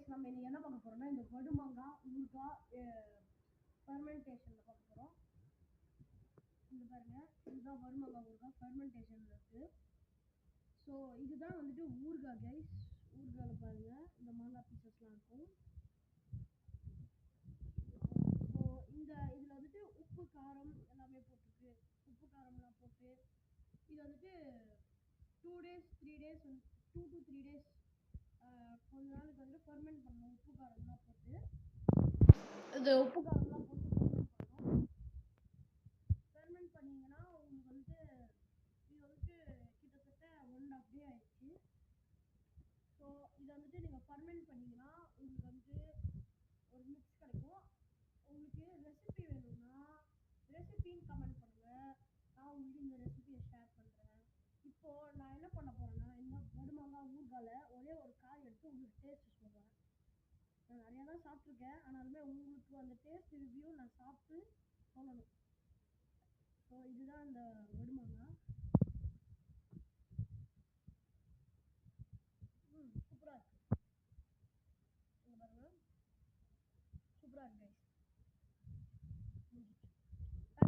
Guys நம்ம இன்னைக்கு என்ன பார்க்க போறோம்னா இந்த வடுமாங்காய் ஊறுகாய் ஃபெர்மெண்டேஷன்ல பார்க்க போறோம். இந்த பாருங்க, இதுதான் வடுமாங்காய் ஊறுகாய் ஃபெர்மெண்டேஷன்ல இருக்கு. ஸோ இதுதான் வந்துட்டு ஊறுகாய் கைஸ். ஊறுகாயில் பாருங்க இந்த மாங்காய் பீசஸ்லாம் இருக்கும். ஸோ இதில் வந்துட்டு உப்பு காரம் எல்லாமே போட்டிருக்கு. உப்பு காரம்லாம் போட்டு இது வந்துட்டு 2 days 3 days 2 to 3 days கொஞ்ச நாளுக்கு வந்துட்டு ஃபெர்மெண்ட் பண்ணணும். உப்பு காரம்லாம் போட்டு இது உப்பு காரம்லாம் போட்டு ஃபெர்மெண்ட் பண்ணிங்கன்னா உங்களுக்கு வந்துட்டு இது வந்துட்டு கிட்டத்தட்ட 1.5 day ஆயிடுச்சு. ஸோ இதை வந்துட்டு நீங்கள் ஃபெர்மெண்ட் பண்ணிங்கன்னா உங்களுக்கு வந்துட்டு ஒரு மிக்ஸ் கிடைக்கும். உங்களுக்கு ரெசிபி வேணும்னா ரெசிபின்னு கமெண்ட் பண்ணுங்கள். நான் உங்களுக்கு இந்த ரெசிபியை ஷேர் பண்ணுறேன். இப்போது நான் என்ன பண்ண போகிறேன்னா இந்த வடுமாங்காய் ஊறுகாயில் ஒரே ஒரு காய் எடுத்து உங்களுக்கு டேஸ்ட் சொல்கிறேன். நான் நிறையா தான் சாப்பிட்ருக்கேன், ஆனாலுமே உங்களுக்கு அந்த டேஸ்ட் ரிவ்யூ நான் சாப்பிட்டு சொல்லணும். ஸோ இதுதான் இந்த வடுமாங்காய். சூப்பராக இருக்குது. இங்கே பாருங்கள், சூப்பராக இருக்கு கைஸ்.